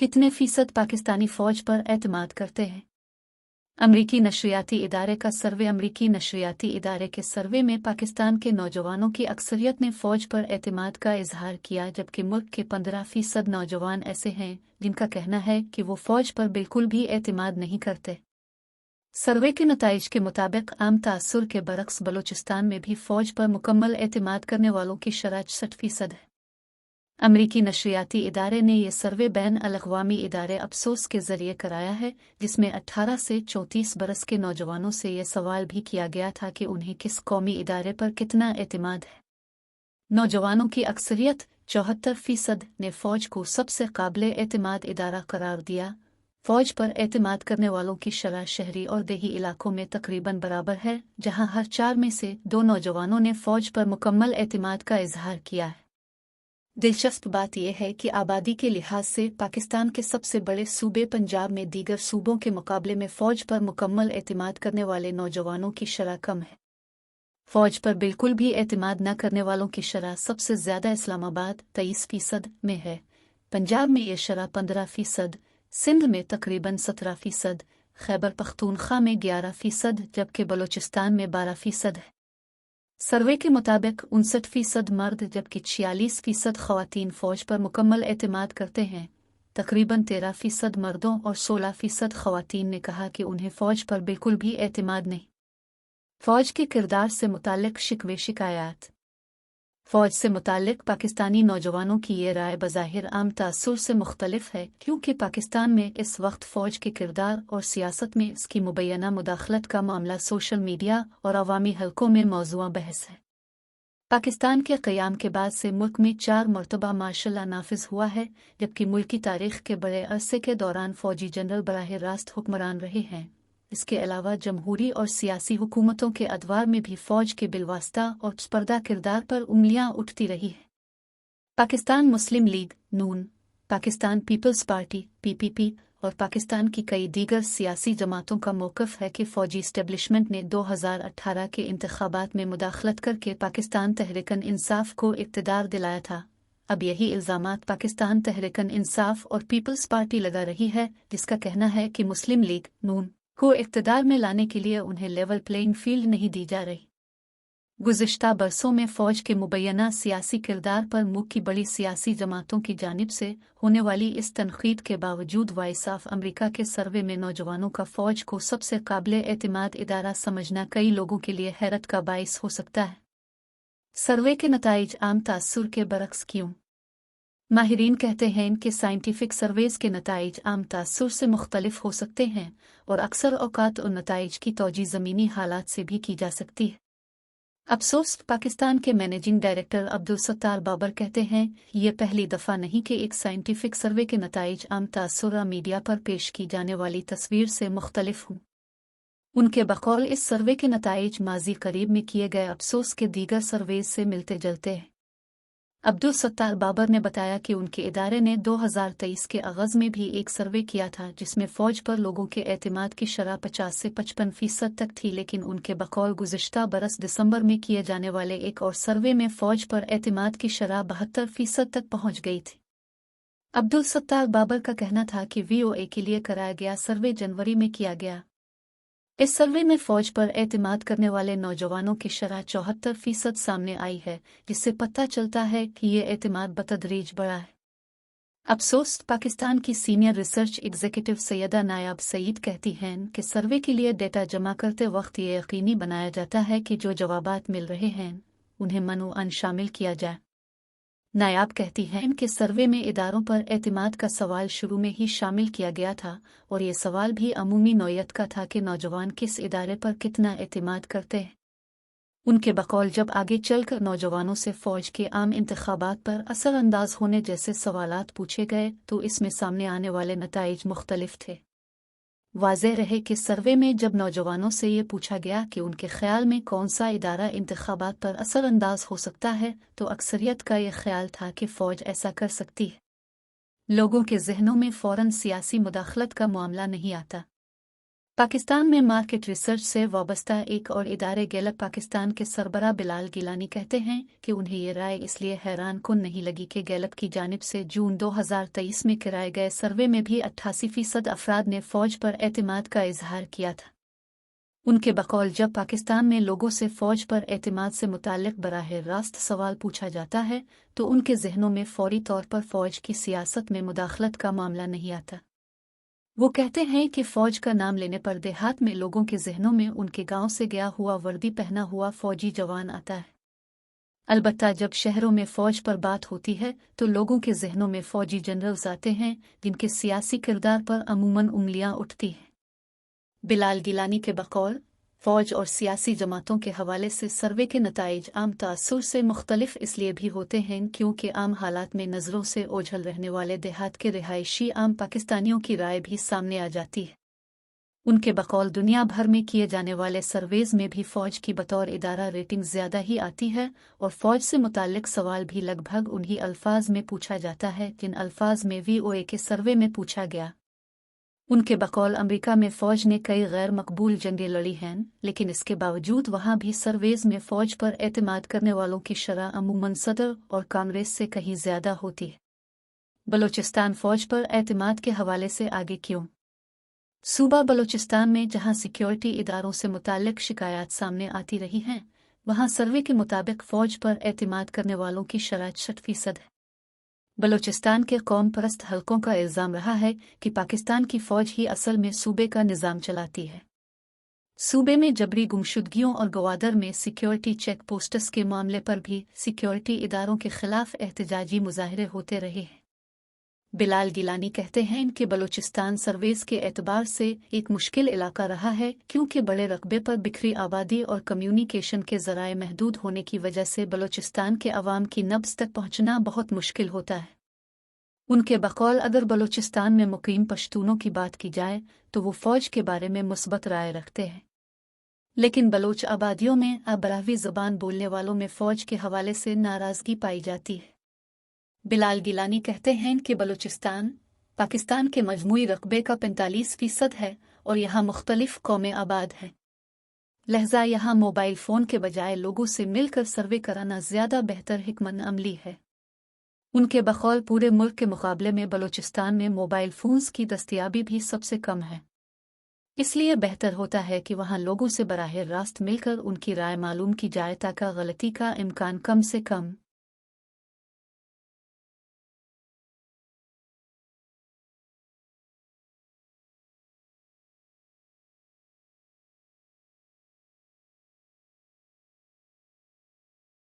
कितने फीसद पाकिस्तानी फ़ौज पर एतमाद करते हैं? अमरीकी नशरियाती इदारे का सर्वे। अमरीकी नशरियाती इदारे के सर्वे में पाकिस्तान के नौजवानों की अक्सरियत ने फ़ौज पर एतमाद का इजहार किया, जबकि मुल्क के 15% नौजवान ऐसे हैं जिनका कहना है कि वो फ़ौज पर बिल्कुल भी एतमाद नहीं करते। सर्वे के नताइज के मुताबिक आम तासुर के बरक्स बलूचिस्तान में भी फ़ौज पर मुकम्मल एतमाद करने वालों की शरह 60% है। अमरीकी नशरियाती इदारे ने यह सर्वे बैन अल-अक़वामी इदारे अफसोस के ज़रिए कराया है, जिसमें 18 से 34 बरस के नौजवानों से यह सवाल भी किया गया था कि उन्हें किस कौमी इदारे पर कितना एतमाद है। नौजवानों की अक्सरियत 74% ने फ़ौज को सबसे काबिल एतमाद इदारा करार दिया। फ़ौज पर एतमाद करने वालों की शरह शहरी और देही इलाकों में तकरीबन बराबर है, जहां हर 4 में से 2 नौजवानों ने फ़ौज पर मुकम्मल एतमाद का इजहार किया है। दिलचस्प बात यह है कि आबादी के लिहाज से पाकिस्तान के सबसे बड़े सूबे पंजाब में दीगर सूबों के मुकाबले में फ़ौज पर मुकम्मल एतमाद करने वाले नौजवानों की शरह कम है। फ़ौज पर बिल्कुल भी एतमाद न करने वालों की शरह सबसे ज़्यादा इस्लामाबाद 23% में है, पंजाब में यह शरह 15%, सिंध में तकरीबन 17%, खैबर पख्तूनख्वा में 11%, जबकि बलूचिस्तान में 12% है। सर्वे के मुताबिक 59% मर्द जबकि 46% ख़वातीन फ़ौज पर मुकम्मल एतमाद करते हैं। तकरीबन 13% मर्दों और 16% ख़वातीन ने कहा कि उन्हें फ़ौज पर बिल्कुल भी एतमाद नहीं। फ़ौज के किरदार से मुताल्लिक़ शिकवे शिकायत। फ़ौज से मुताल्लिक़ पाकिस्तानी नौजवानों की ये राय बज़ाहिर आम तासुर से मुख्तलिफ है, क्योंकि पाकिस्तान में इस वक्त फ़ौज के किरदार और सियासत में इसकी मुबैना मुदाखलत का मामला सोशल मीडिया और अवामी हलकों में मौज़ूआ बहस है। पाकिस्तान के क़याम के बाद से मुल्क में 4 मरतबा मार्शल लॉ नाफिज हुआ है, जबकि मुल्की तारीख़ के बड़े अरसे के दौरान फ़ौजी जनरल बराह रास्त हुक्मरान रहे हैं। इसके अलावा जमहूरी और सियासी हुकूमतों के अदवार में भी फ़ौज के बिलवास्ता और स्पर्धा किरदार पर उंगलियां उठती रही है। पाकिस्तान मुस्लिम लीग नून, पाकिस्तान पीपल्स पार्टी (पीपीपी) और पाकिस्तान की कई दीगर सियासी जमातों का मौक़िफ़ है कि फ़ौजी इस्टेब्लिशमेंट ने 2018 के इंतख़ाबात में मुदाखलत करके पाकिस्तान तहरीक इंसाफ़ को इक़्तिदार दिलाया था। अब यही इल्ज़ामात पाकिस्तान तहरीक इंसाफ़ और पीपल्स पार्टी लगा रही है, जिसका कहना है कि मुस्लिम लीग नून को इक़्तिदार में लाने के लिए उन्हें लेवल प्लेइंग फील्ड नहीं दी जा रही। गुज़िश्ता बरसों में फ़ौज के मुबैना सियासी किरदार पर मुल्क की बड़ी सियासी जमातों की जानिब से होने वाली इस तनक़ीद के बावजूद वॉइस ऑफ अमरीका के सर्वे में नौजवानों का फ़ौज को सबसे काबिल एतमाद इदारा समझना कई लोगों के लिए हैरत का बाइस हो सकता है। सर्वे के नताइज आम तासुर के बरक्स क्यों? माहिरीन कहते हैं कि साइंटिफिक सर्वेज़ के नताइज आम तासुर से मुख्तलिफ हो सकते हैं और अक्सर औक़ात उन नताइज की तौजी ज़मीनी हालात से भी की जा सकती है। अफसोस, पाकिस्तान के मैनेजिंग डायरेक्टर अब्दुल सत्तार बाबर कहते हैं, ये पहली दफ़ा नहीं कि एक साइंटिफिक सर्वे के नताइज आम तासुर मीडिया पर पेश की जाने वाली तस्वीर से मुख्तलिफ हूँ। उनके बकौल इस सर्वे के नताइज माजी करीब में किए गए अफसोस के दीगर सर्वेज से मिलते जुलते हैं। अब्दुल सत्तार बाबर ने बताया कि उनके इदारे ने 2023 के आगाज़ में भी एक सर्वे किया था, जिसमें फ़ौज पर लोगों के एतमाद की शरह 50 से 55% तक थी, लेकिन उनके बकौल गुज़िश्ता बरस दिसंबर में किए जाने वाले एक और सर्वे में फ़ौज पर एतमाद की शरह 72% तक पहुँच गई थी। अब्दुल सत्तार बाबर का कहना था कि VOA के लिए कराया गया सर्वे जनवरी में किया गया। इस सर्वे में फ़ौज पर एतमाद करने वाले नौजवानों की शरह 74% सामने आई है, जिससे पता चलता है कि ये एतमाद बतदरीज बढ़ा है। अफसोस, पाकिस्तान की सीनियर रिसर्च एग्जीक्यूटिव सैयदा नायाब सईद कहती हैं कि सर्वे के लिए डेटा जमा करते वक्त ये यकीनी बनाया जाता है कि जो जवाबात मिल रहे हैं उन्हें मनूअन शामिल किया जाए। नायाब कहती हैं कि सर्वे में इदारों पर एतमाद का सवाल शुरू में ही शामिल किया गया था और ये सवाल भी अमूमी नौयत का था कि नौजवान किस इदारे पर कितना एतमाद करते हैं। उनके बकौल जब आगे चलकर नौजवानों से फ़ौज के आम इंतख़ाबात पर असरअंदाज होने जैसे सवालात पूछे गए तो इसमें सामने आने वाले नताइज मुख्तलिफ थे। वाज़ेह रहे कि सर्वे में जब नौजवानों से ये पूछा गया कि उनके ख़्याल में कौन सा इदारा इंतख़ाबात पर असरअंदाज हो सकता है, तो अक्सरियत का यह ख़्याल था कि फ़ौज ऐसा कर सकती है। लोगों के ज़हनों में फ़ौरन सियासी मुदाखलत का मामला नहीं आता। पाकिस्तान में मार्केट रिसर्च से वाबस्ता एक और इदारे गैलप पाकिस्तान के सरबराह बिलाल गिलानी कहते हैं कि उन्हें ये राय इसलिए हैरानकुन नहीं लगी कि गैलप की जानिब से जून 2023 में कराए गए सर्वे में भी 88% अफराद ने फ़ौज पर एतमाद का इजहार किया था। उनके बकौल जब पाकिस्तान में लोगों से फ़ौज पर एतमाद से मुताल्लिक़ बराह रास्त सवाल पूछा जाता है तो उनके जहनों में फ़ौरी तौर पर फ़ौज की सियासत में मुदाखलत का मामला नहीं आता। वो कहते हैं कि फ़ौज का नाम लेने पर देहात में लोगों के जहनों में उनके गांव से गया हुआ वर्दी पहना हुआ फ़ौजी जवान आता है। अलबत्ता जब शहरों में फ़ौज पर बात होती है तो लोगों के जहनों में फ़ौजी जनरल्स आते हैं जिनके सियासी किरदार पर अमूमन उंगलियां उठती हैं। बिलाल गिलानी के बकौल फ़ौज और सियासी जमातों के हवाले से सर्वे के नताइज आम तासुर से मुख्तलिफ इसलिए भी होते हैं क्योंकि आम हालात में नज़रों से ओझल रहने वाले देहात के रिहायशी आम पाकिस्तानियों की राय भी सामने आ जाती है। उनके बकौल दुनिया भर में किए जाने वाले सर्वेज़ में भी फ़ौज की बतौर इदारा रेटिंग ज़्यादा ही आती है और फ़ौज से मुताल्लिक़ सवाल भी लगभग उन्हीं अल्फाज में पूछा जाता है जिन अल्फाज में VOA के सर्वे में पूछा गया। उनके बकौल अमेरिका में फ़ौज ने कई गैर मकबूल जंगें लड़ी हैं, लेकिन इसके बावजूद वहाँ भी सर्वेज़ में फ़ौज पर एतमाद करने वालों की शरह अमूमन सदर और कांग्रेस से कहीं ज़्यादा होती है। बलोचिस्तान फ़ौज पर एतमाद के हवाले से आगे क्यों? सूबा बलोचिस्तान में जहाँ सिक्योरिटी इदारों से मुताल्लिक़ शिकायत सामने आती रही हैं, वहाँ सर्वे के मुताबिक फ़ौज पर एतमाद करने वालों की शरह 60% है। बलोचिस्तान के कौम परस्त हलकों का इल्ज़ाम रहा है कि पाकिस्तान की फ़ौज ही असल में सूबे का निज़ाम चलाती है। सूबे में जबरी गुमशुदगियों और गवादर में सिक्योरिटी चेक पोस्ट्स के मामले पर भी सिक्योरिटी इदारों के खिलाफ एहतजाजी मुजाहरे होते रहे हैं। बिलाल गिलानी कहते हैं कि बलोचिस्तान सर्वेस के एतबार से एक मुश्किल इलाका रहा है क्योंकि बड़े रकबे पर बिखरी आबादी और कम्युनिकेशन के ज़राए महदूद होने की वजह से बलोचिस्तान के अवाम की नब्ज़ तक पहुँचना बहुत मुश्किल होता है। उनके बकौल अगर बलोचिस्तान में मुकीम पश्तूनों की बात की जाए तो वो फ़ौज के बारे में मुस्बत राय रखते हैं, लेकिन बलोच आबादियों में अबरावी ज़बान बोलने वालों में फ़ौज के हवाले से नाराज़गी पाई जाती है। बिलाल गिलानी कहते हैं कि बलूचिस्तान पाकिस्तान के मजमूई रकबे का 45% है और यहाँ मुख्तलिफ कौमें आबाद हैं। लहजा यहाँ मोबाइल फ़ोन के बजाय लोगों से मिलकर सर्वे कराना ज़्यादा बेहतर हिकमत अमली है। उनके बकौल पूरे मुल्क के मुकाबले में बलूचिस्तान में मोबाइल फ़ोन्स की दस्तयाबी भी सबसे कम है, इसलिए बेहतर होता है कि वहाँ लोगों से बराह रास्त मिलकर उनकी राय मालूम की जाए ताकि गलती का इम्कान कम से कम